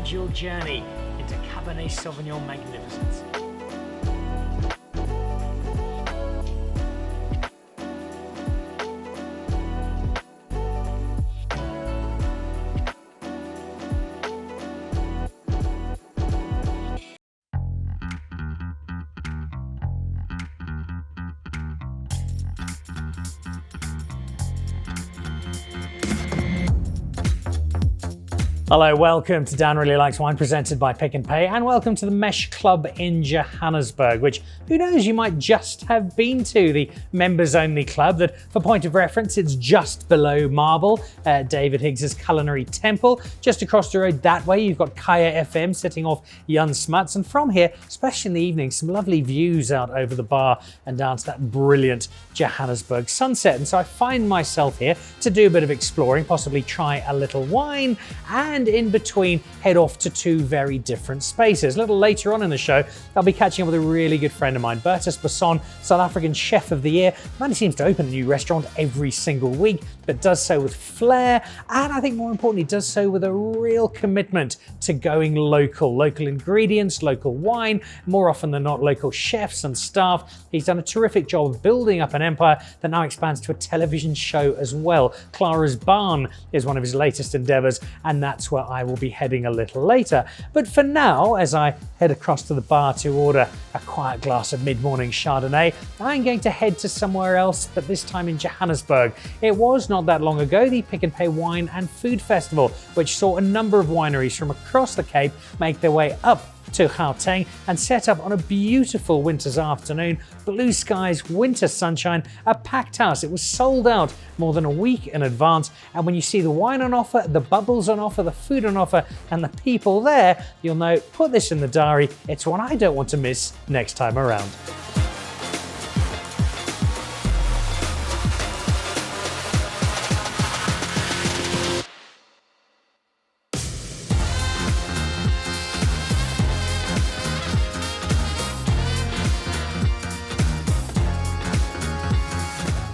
guide your journey into Cabernet Sauvignon magnificence. Hello, welcome to Dan Really Likes Wine, presented by Pick n Pay, and welcome to the Mesh Club in Johannesburg, which, who knows, you might just have been to, the members-only club that, for point of reference, it's just below Marble, David Higgs's Culinary Temple. Just across the road that way, you've got Kaya FM sitting off Jan Smuts, and from here, especially in the evening, some lovely views out over the bar and down to that brilliant Johannesburg sunset. And so I find myself here to do a bit of exploring, possibly try a little wine, and in between head off to two very different spaces. A little later on in the show, I'll be catching up with a really good friend of mine, Bertus Basson, South African Chef of the Year. The man seems to open a new restaurant every single week, but does so with flair, and I think more importantly, does so with a real commitment to going local. Local ingredients, local wine, more often than not local chefs and staff. He's done a terrific job of building up an empire that now expands to a television show as well. Clara's Barn is one of his latest endeavors, and that's where I will be heading a little later. But for now, as I head across to the bar to order a quiet glass of mid-morning Chardonnay, I'm going to head to somewhere else, but this time in Johannesburg. It was not that long ago the Pick n Pay Wine and Food Festival, which saw a number of wineries from across the Cape make their way up to Gauteng and set up on a beautiful winter's afternoon. Blue skies, winter sunshine, a packed house. It was sold out more than a week in advance, and when you see the wine on offer, the bubbles on offer, the food on offer, and the people there, you'll know, put this in the diary, it's one I don't want to miss next time around.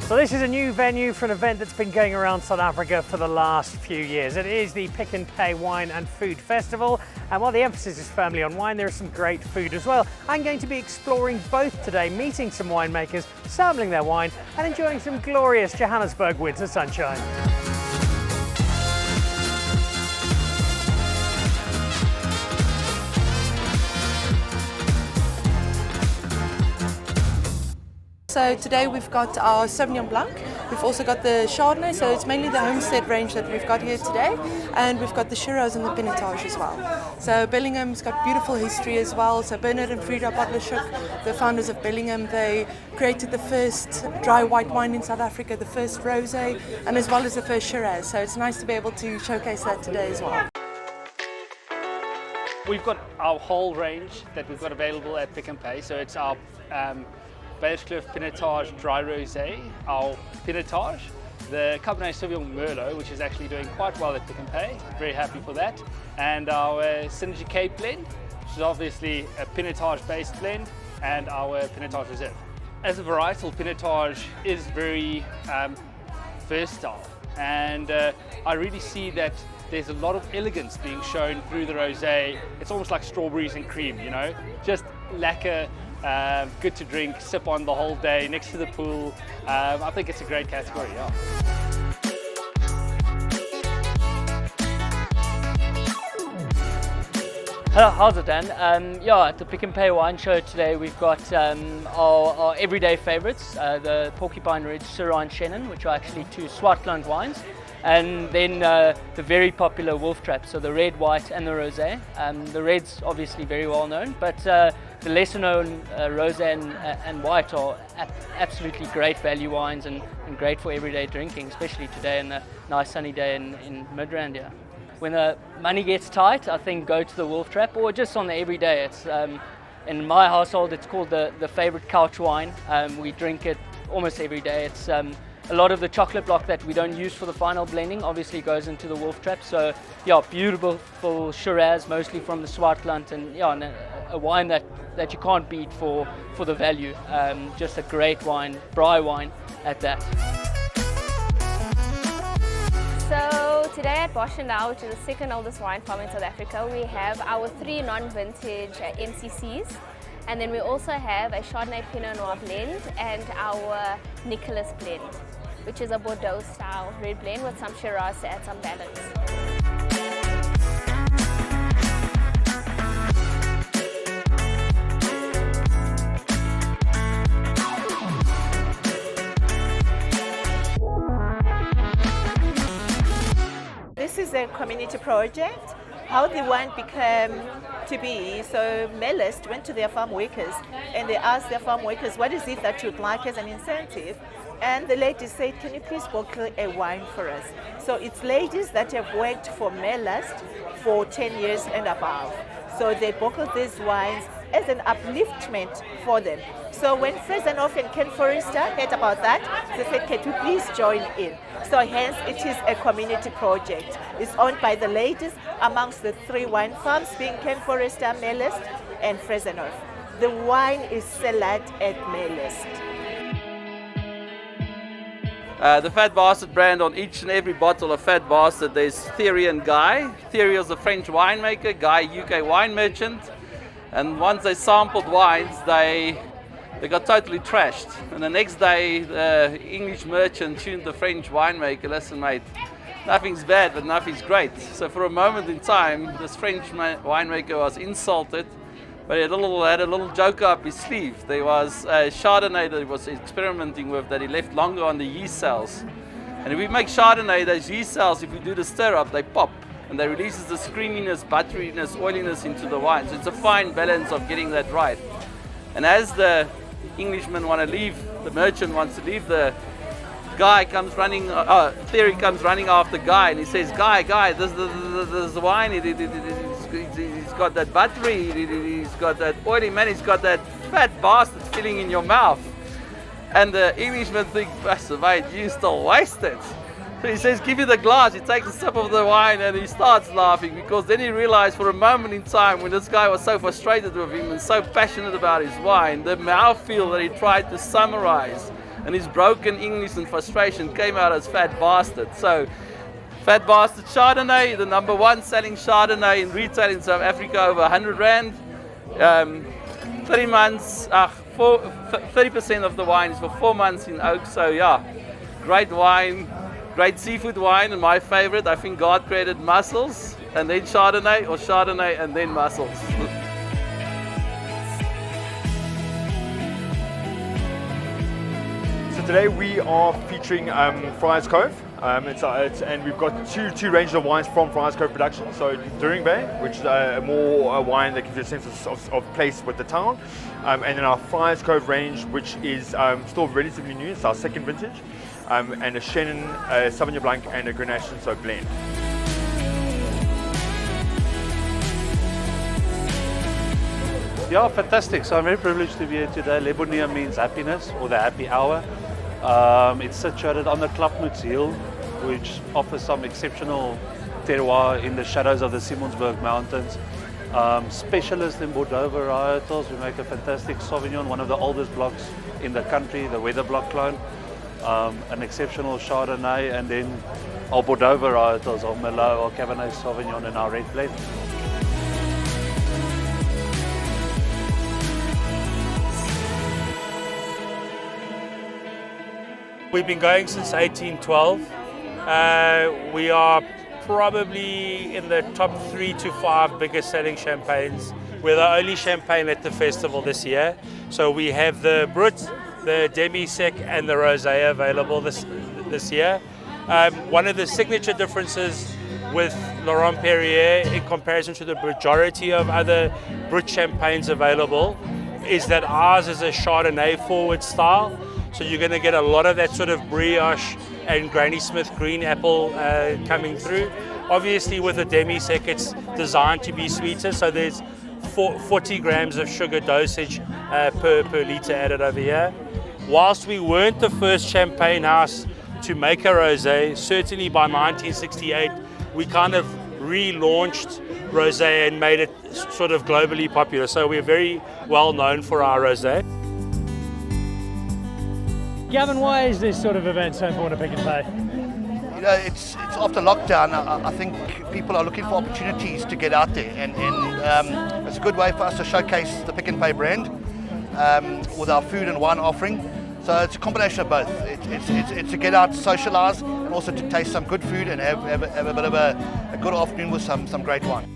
So this is a new venue for an event that's been going around South Africa for the last few years. It is the Pick n Pay Wine and Food Festival, and while the emphasis is firmly on wine, there is some great food as well. I'm going to be exploring both today, meeting some winemakers, sampling their wine, and enjoying some glorious Johannesburg winter sunshine. So today we've got our Sauvignon Blanc, we've also got the Chardonnay, so it's mainly the homestead range that we've got here today, and we've got the Shiraz and the Pinotage as well. So Bellingham's got beautiful history as well, so Bernard and Frida Butler-Shook, the founders of Bellingham, they created the first dry white wine in South Africa, the first rosé, and as well as the first Shiraz, so it's nice to be able to showcase that today as well. We've got our whole range that we've got available at Pick n Pay, so it's our Vergenoegd Pinotage Dry Rosé, our Pinotage, the Cabernet Sauvignon Merlot, which is actually doing quite well at Pick n Pay, very happy for that, and our Synergy Cape blend, which is obviously a Pinotage-based blend, and our Pinotage Reserve. As a varietal, Pinotage is very versatile, and I really see that there's a lot of elegance being shown through the rosé. It's almost like strawberries and cream, you know, just lacquer. Good to drink, sip on the whole day next to the pool. I think it's a great category, yeah. Hello, how's it, Dan? Yeah, at the Pick n Pay Wine Show today we've got our everyday favourites, the Porcupine Ridge, Syrah and Shannon, which are actually two Swartland wines, and then the very popular Wolf Trap, so the red, white and the rosé. The red's obviously very well known, but the lesser known rosé and white are absolutely great value wines and great for everyday drinking, especially today in a nice sunny day in Midrand here. When the money gets tight, I think go to the Wolf Trap, or just on the everyday. It's in my household, it's called the favorite couch wine. We drink it almost every day. It's a lot of the chocolate block that we don't use for the final blending obviously goes into the Wolf Trap. So yeah, beautiful Shiraz, mostly from the Swartland, and yeah, and a wine that you can't beat for the value. Just a great wine, braai wine at that. So today at Bergenoegd Löw, which is the second oldest wine farm in South Africa, we have our 3 non-vintage MCCs, and then we also have a Chardonnay Pinot Noir blend and our Nicholas blend, which is a Bordeaux style red blend with some Shiraz to add some balance. This is a community project. How the wine became to be, so Mellist went to their farm workers and they asked their farm workers, what is it that you'd like as an incentive? And the ladies said, can you please bottle a wine for us? So it's ladies that have worked for Mellist for 10 years and above. So they bottled these wines as an upliftment for them. So when Vergenoegd and Ken Forrester heard about that, they said, can you please join in? So hence it is a community project. It's owned by the ladies amongst the 3 wine farms, being Ken Forrester, Mellist and Vergenoegd. The wine is sold at Mellist. The Fat Bastard brand, on each and every bottle of Fat Bastard, there's Thierry and Guy. Thierry is a French winemaker, Guy UK wine merchant. And once they sampled wines, they got totally trashed. And the next day, the English merchant tuned the French winemaker, listen mate, nothing's bad, but nothing's great. So for a moment in time, this French winemaker was insulted, but he had a little joke up his sleeve. There was a Chardonnay that he was experimenting with that he left longer on the yeast cells. And if we make Chardonnay, those yeast cells, if we do the stir up, they pop. And they releases the creaminess, butteriness, oiliness into the wine. So it's a fine balance of getting that right. And as the Englishman want to leave, the merchant wants to leave, the guy comes running, Thierry comes running after Guy, and he says, Guy, this is the wine, he's got that buttery, he's got that oily, man, he's got that fat bastard filling in your mouth. And the Englishman thinks, mate, you still wasted. So he says, give me the glass. He takes a sip of the wine and he starts laughing, because then he realized for a moment in time, when this guy was so frustrated with him and so passionate about his wine, the mouthfeel that he tried to summarize and his broken English and frustration came out as Fat Bastard. So Fat Bastard Chardonnay, the #1 selling Chardonnay in retail in South Africa, over 100 Rand. 30 months, 30% of the wine is for 4 months in oak. So yeah, great wine. Great seafood wine, and my favorite, I think God created mussels and then Chardonnay, or Chardonnay and then mussels. So today we are featuring Friars Cove, and we've got two ranges of wines from Friars Cove production. So During Bay, which is a more wine that gives you a sense of place with the town, and then our Friars Cove range, which is still relatively new. It's our second vintage. And a Chenin, a Sauvignon Blanc and a Grenache, so blend. Yeah, fantastic. So I'm very privileged to be here today. Le Bonheur means happiness, or the happy hour. It's situated on the Klapmuts Hill, which offers some exceptional terroir in the shadows of the Simonsberg Mountains. Specialist in Bordeaux varietals. We make a fantastic Sauvignon, one of the oldest blocks in the country, the Weather Block clone. An exceptional Chardonnay, and then our Bordeaux varietals, our Merlot, our Cabernet Sauvignon, and our red blend. We've been going since 1812. We are probably in the top 3 to 5 biggest selling champagnes. We're the only champagne at the festival this year. So we have the Brut, the Demi-Sec and the Rosé available this year. One of the signature differences with Laurent Perrier in comparison to the majority of other Brut champagnes available is that ours is a Chardonnay forward style. So you're going to get a lot of that sort of brioche and Granny Smith green apple coming through. Obviously with the Demi-Sec it's designed to be sweeter, so there's 40 grams of sugar dosage per litre added over here. Whilst we weren't the first champagne house to make a rosé, certainly by 1968 we kind of relaunched rosé and made it sort of globally popular. So we're very well known for our rosé. Gavin, why is this sort of event so important to Pick n Pay? it's after lockdown. I think people are looking for opportunities to get out there, and it's a good way for us to showcase the Pick n Pay brand with our food and wine offering. So it's a combination of both. It's to get out, socialise, and also to taste some good food and have a bit of a good afternoon with some great wine.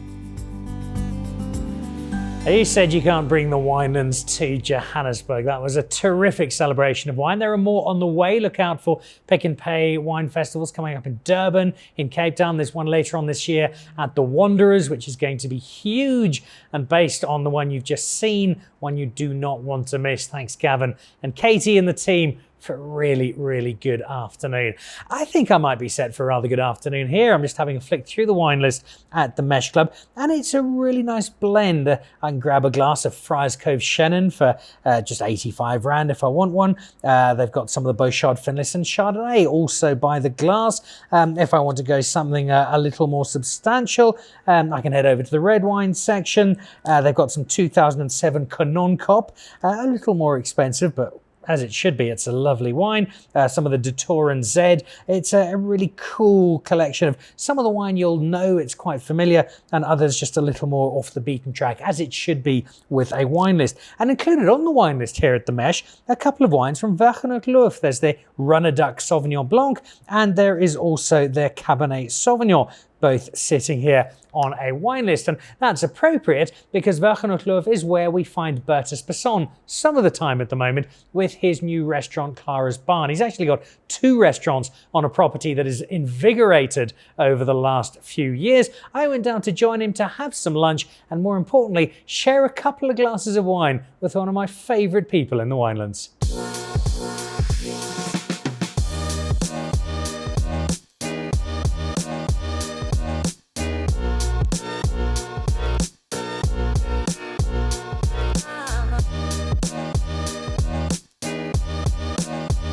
You said you can't bring the winelands to Johannesburg. That was a terrific celebration of wine. There are more on the way. Look out for Pick n Pay wine festivals coming up in Durban, in Cape Town. There's one later on this year at the Wanderers, which is going to be huge and based on the one you've just seen, one you do not want to miss. Thanks, Gavin and Katie and the team for a really, really good afternoon. I think I might be set for a rather good afternoon here. I'm just having a flick through the wine list at the Mesh Club, and it's a really nice blend. I can grab a glass of Friars Cove Chenin for just 85 Rand if I want one. They've got some of the Beauchard Finlayson Chardonnay also by the glass. If I want to go something a little more substantial, I can head over to the red wine section. They've got some 2007 Canon Cop, a little more expensive, but as it should be. It's a lovely wine. Some of the De Toren Z. It's a really cool collection of some of the wine you'll know it's quite familiar, and others just a little more off the beaten track, as it should be with a wine list. And included on the wine list here at the Mesh, a couple of wines from Vergenoegd Löw. There's their Runner-Duck Sauvignon Blanc, and there is also their Cabernet Sauvignon, both sitting here on a wine list. And that's appropriate because Vergenoegd Löw is where we find Bertus Basson some of the time at the moment with his new restaurant Clara's Barn. He's actually got 2 restaurants on a property that is invigorated over the last few years. I went down to join him to have some lunch and, more importantly, share a couple of glasses of wine with one of my favourite people in the winelands.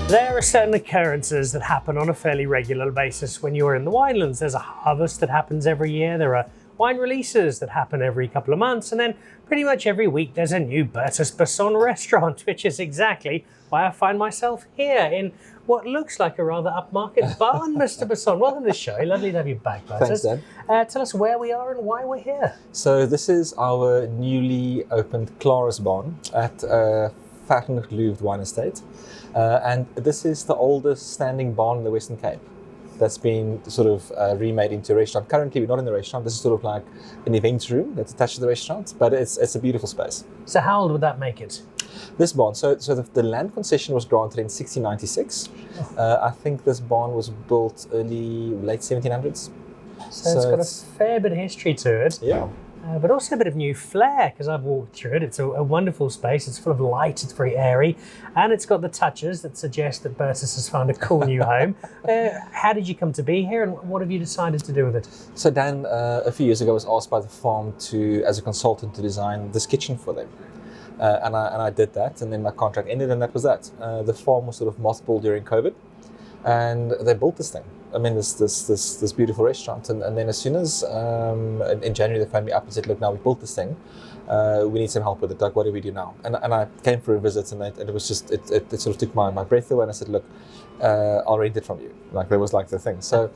There are certain occurrences that happen on a fairly regular basis when you're in the winelands. There's a harvest that happens every year. There are wine releases that happen every couple of months. And then pretty much every week there's a new Bertus Basson restaurant, which is exactly why I find myself here in what looks like a rather upmarket barn, Mr. Basson. Welcome to the show. Lovely to have you back, Bertus. Thanks, Dan. Tell us where we are and why we're here. So this is our newly opened Clara's Barn at Vergenoegd Löw Wine Estate. And this is the oldest standing barn in the Western Cape that's been sort of remade into a restaurant. Currently, we're not in the restaurant. This is sort of like an events room that's attached to the restaurant, but it's a beautiful space. So how old would that make it? This barn, so the land concession was granted in 1696. I think this barn was built late 1700s. So it's got a fair bit of history to it. Yeah. But also a bit of new flair, because I've walked through it. It's a wonderful space. It's full of light. It's very airy. And it's got the touches that suggest that Bertus has found a cool new home. How did you come to be here, and what have you decided to do with it? So Dan, a few years ago, was asked by the farm as a consultant to design this kitchen for them. And I did that, and then my contract ended, and that was that. The farm was sort of mothballed during COVID, and they built this thing. I mean, this beautiful restaurant, and then as soon as in January they phoned me up and said, "Look, now we built this thing. We need some help with it. Doug, what do we do now?" And I came for a visit, and it was just it sort of took my breath away. And I said, "Look, I'll rent it from you." Like that was like the thing. So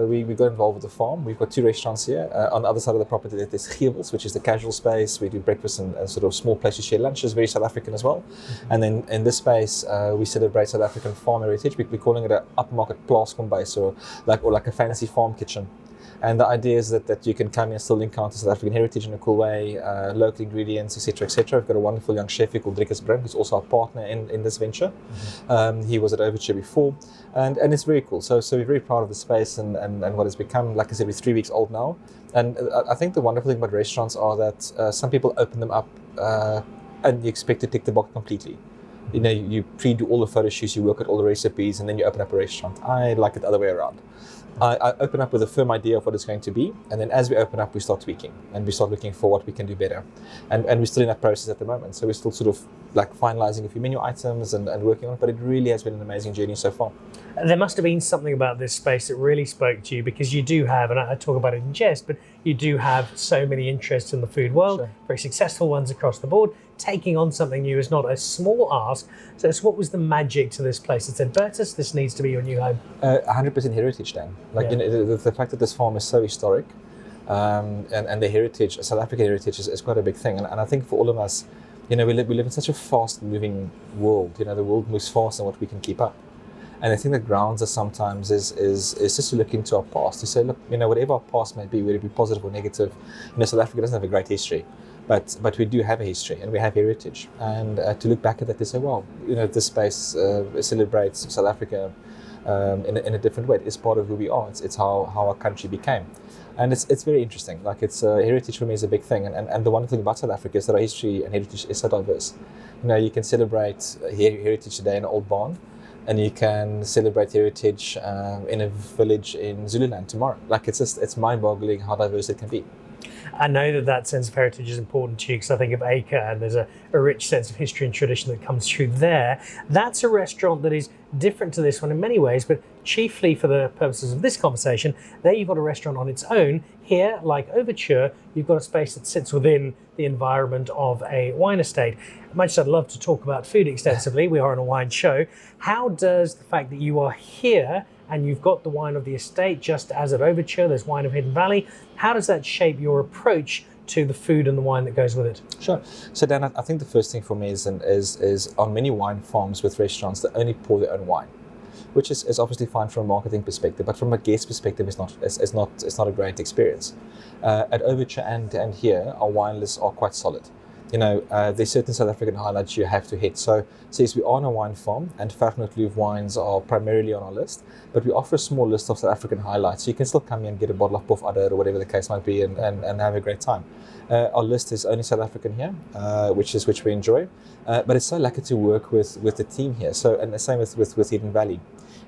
we got involved with the farm. We've got 2 restaurants here. On the other side of the property, there's Geewels, which is the casual space. We do breakfast and sort of small place to share lunches, very South African as well. Mm-hmm. And then in this space, we celebrate South African farm heritage. We're calling it an upmarket plaaskombuis, or like a fancy farm kitchen. And the idea is that you can come and still encounter South African heritage in a cool way, local ingredients, etc., etc. We've got a wonderful young chef called Driekus Brink, who's also our partner in this venture. Mm-hmm. He was at Overture before, and it's very cool. So we're very proud of the space and what it's become. Like I said, we're 3 weeks old now. And I think the wonderful thing about restaurants are that some people open them up and you expect to tick the box completely. You know, you pre-do all the photo shoots, you work at all the recipes, and then you open up a restaurant. I like it the other way around. I open up with a firm idea of what it's going to be, and then as we open up, we start tweaking, and we start looking for what we can do better. And we're still in that process at the moment, so we're still sort of like finalizing a few menu items and working on it, but it really has been an amazing journey so far. There must have been something about this space that really spoke to you, because you do have, and I talk about it in jest, but you do have so many interests in the food world, very successful ones across the board. taking on something new is not a small ask. So what was the magic to this place that said, Bertus, this needs to be your new home? 100% heritage, Dan. Like, you know, the fact that this farm is so historic, and the heritage, South African heritage, is quite a big thing. And I think for all of us, you know, we live in such a fast-moving world. You know, the world moves faster than what we can keep up. And I think that grounds us sometimes is just to look into our past, to say, look, you know, whatever our past may be, whether it be positive or negative, you know, South Africa doesn't have a great history, but we do have a history and we have heritage. And to look back at that, to say, well, you know, this space celebrates South Africa in a different way. It's part of who we are. It's how our country became. And it's very interesting. Like, it's heritage for me is a big thing. And the wonderful thing about South Africa is that our history and heritage is so diverse. You know, you can celebrate heritage today in an old barn, and you can celebrate heritage in a village in Zululand tomorrow. Like, it's mind-boggling how diverse it can be. I know that sense of heritage is important to you, because I think of Acre and there's a rich sense of history and tradition that comes through there. That's a restaurant that is different to this one in many ways, but chiefly for the purposes of this conversation, there you've got a restaurant on its own. Here, like Overture, you've got a space that sits within the environment of a wine estate. Much as I'd love to talk about food extensively, we are on a wine show. How does the fact that you are here and you've got the wine of the estate, just as at Overture, there's wine of Hidden Valley, how does that shape your approach to the food and the wine that goes with it? Sure. So Dan, I think the first thing for me is on many wine farms with restaurants that only pour their own wine, which is obviously fine from a marketing perspective, but from a guest perspective, it's not a great experience. At Overture and here, our wine lists are quite solid. You know, there's certain South African highlights you have to hit. So yes, we are on a wine farm, and Vergenoegd Löw wines are primarily on our list, but we offer a small list of South African highlights. So you can still come here and get a bottle of Puff Adder or whatever the case might be, and have a great time. Our list is only South African here, which we enjoy, but it's so lucky to work with the team here. So, and the same with Hidden Valley.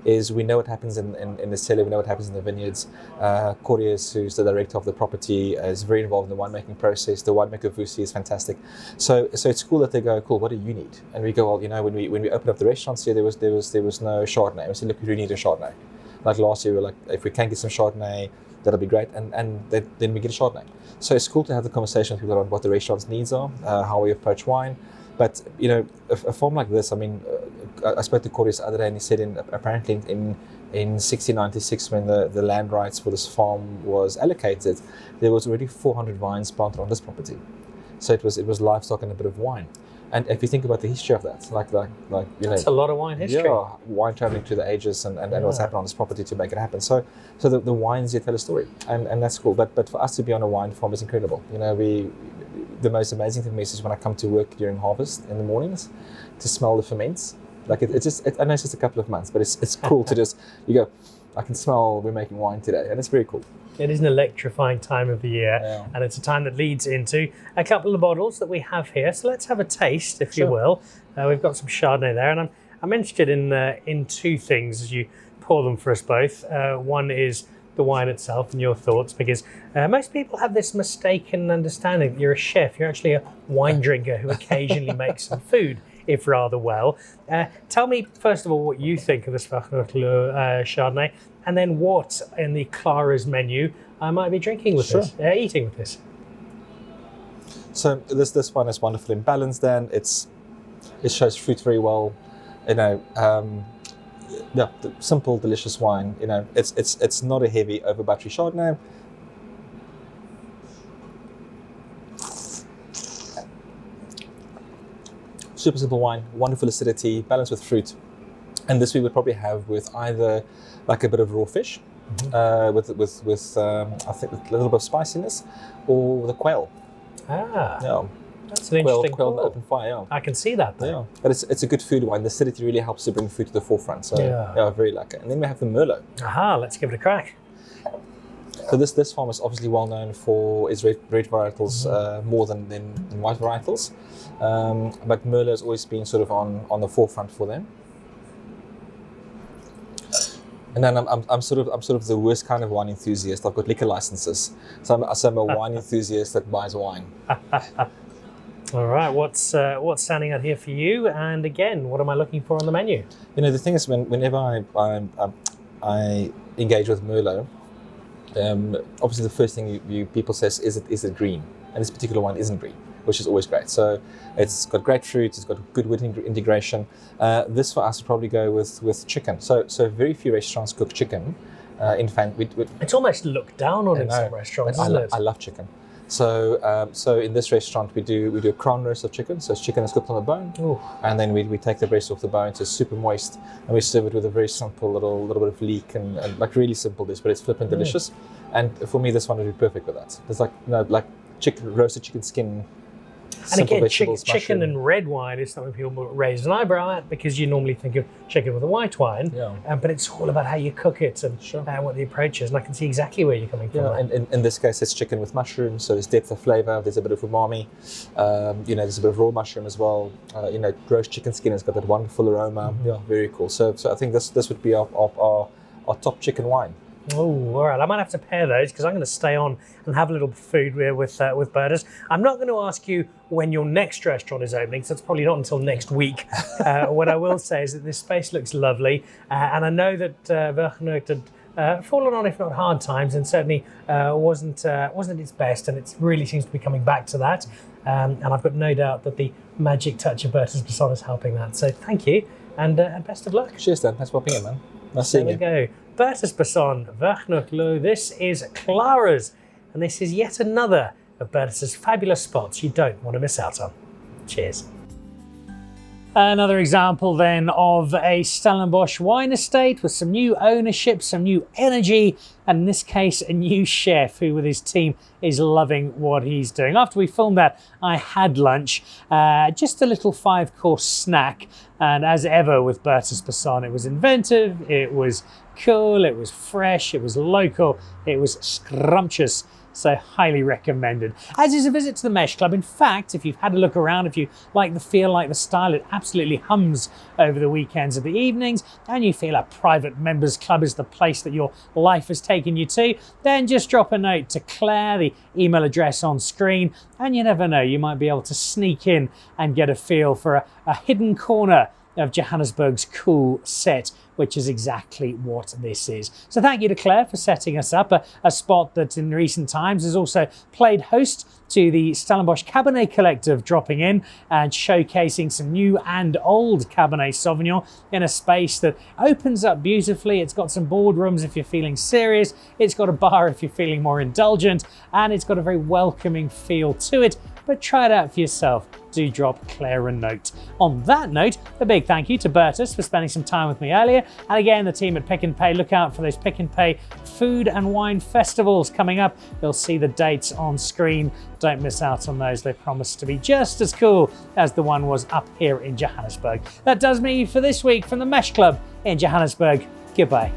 Is we know what happens in the cellar, we know what happens in the vineyards. Corius, who's the director of the property, is very involved in the winemaking process. The winemaker Vusi is fantastic. So it's cool that they go, cool, what do you need? And we go, well, you know, when we opened up the restaurants here, there was no Chardonnay. We said, look, we really need a Chardonnay. Like last year, we were like, if we can get some Chardonnay, that'll be great. And then we get a Chardonnay. So it's cool to have the conversation with people about what the restaurant's needs are, how we approach wine. But, you know, a farm like this, I mean, I spoke to Corius the other day, and he said apparently in 1696, when the land rights for this farm was allocated, there was already 400 vines planted on this property. So it was livestock and a bit of wine. And if you think about the history of that, like you know, that's a lot of wine history. Yeah, wine traveling through the ages and what's happened on this property to make it happen. So the wines here tell a story, and that's cool. But for us to be on a wine farm is incredible. You know, the most amazing thing for me is when I come to work during harvest in the mornings, to smell the ferments. Like I know it's just a couple of months, but it's cool to just, you go, I can smell we're making wine today, and it's very cool. It is an electrifying time of the year, and it's a time that leads into a couple of bottles that we have here. So let's have a taste, if you will. We've got some Chardonnay there, and I'm interested in two things as you pour them for us both. One is the wine itself and your thoughts, because most people have this mistaken understanding that you're a chef. You're actually a wine drinker who occasionally makes some food, if rather well. Tell me, first of all, what you think of this Vergenoegd Löw Chardonnay, and then what in the Clara's menu I might be drinking with this, eating with this. So this one is wonderful in balance. Then it shows fruit very well. You know, the simple, delicious wine. You know, it's not a heavy, over battery Chardonnay. Super simple wine, wonderful acidity, balanced with fruit. And this we would probably have with either like a bit of raw fish, with I think a little bit of spiciness, or the quail. Yeah. That's an interesting quail on the open fire. Yeah. I can see that though. Yeah. But it's a good food wine. The acidity really helps to bring food to the forefront. So yeah, very like it. And then we have the Merlot. Aha, let's give it a crack. So this farm is obviously well known for its red varietals more than white varietals, but Merlot has always been sort of on the forefront for them. And then I'm sort of the worst kind of wine enthusiast. I've got liquor licenses, so I'm a wine enthusiast that buys wine. All right, what's standing out here for you? And again, what am I looking for on the menu? You know, the thing is, whenever I engage with Merlot, obviously the first thing people say is it green, and this particular wine isn't green. which is always great. So it's got great fruit, it's got good wood integration. This for us would probably go with chicken. So very few restaurants cook chicken. In fact, it's almost looked down on in some restaurants, isn't it? I love chicken. So in this restaurant we do a crown roast of chicken. So it's chicken that's cooked on the bone, and then we take the breast off the bone, so it's super moist, and we serve it with a very simple little bit of leek and like really simple dish, but it's flippin' delicious. And for me, this one would be perfect with that. It's like like roasted chicken skin. And again, chicken and red wine is something people raise an eyebrow at, because you normally think of chicken with a white wine, but it's all about how you cook it and what the approach is. And I can see exactly where you're coming from. Yeah, and in this case, it's chicken with mushrooms, so there's depth of flavour. There's a bit of umami. There's a bit of raw mushroom as well. Roast chicken skin has got that wonderful aroma. Yeah, very cool. So I think this would be our top chicken wine. Oh, all right. I might have to pair those, because I'm going to stay on and have a little food with Bertus. I'm not going to ask you when your next restaurant is opening, so it's probably not until next week. What I will say is that this space looks lovely, and I know that Vergenoegd had fallen on, if not hard times, and certainly wasn't its best, and it really seems to be coming back to that. And I've got no doubt that the magic touch of Bertus Basson is helping that. So thank you, and best of luck. Cheers, Dan. Thanks for popping in, man. Nice seeing you. There we go. Bertus Basson, Vergenoegd Löw. This is Clara's, and this is yet another of Bertus's fabulous spots you don't want to miss out on. Cheers. Another example then of a Stellenbosch wine estate with some new ownership, some new energy, and in this case a new chef who with his team is loving what he's doing. After we filmed that, I had lunch, just a little 5-course snack, and as ever with Bertus Basson, it was inventive, it was cool, it was fresh, it was local, it was scrumptious. So highly recommended, as is a visit to the Mesh Club. In fact, if you've had a look around, if you like the feel, like the style, it absolutely hums over the weekends of the evenings, and you feel a private members club is the place that your life has taken you to, then just drop a note to Claire, the email address on screen, and you never know, you might be able to sneak in and get a feel for a hidden corner of Johannesburg's cool set, which is exactly what this is. So thank you to Claire for setting us up, a spot that in recent times has also played host to the Stellenbosch Cabernet Collective dropping in and showcasing some new and old Cabernet Sauvignon in a space that opens up beautifully. It's got some boardrooms if you're feeling serious, it's got a bar if you're feeling more indulgent, and it's got a very welcoming feel to it. But try it out for yourself. Do drop Claire a note. On that note, a big thank you to Bertus for spending some time with me earlier. And again, the team at Pick n Pay, look out for those Pick n Pay food and wine festivals coming up. You'll see the dates on screen. Don't miss out on those. They promise to be just as cool as the one was up here in Johannesburg. That does me for this week from the Mesh Club in Johannesburg. Goodbye.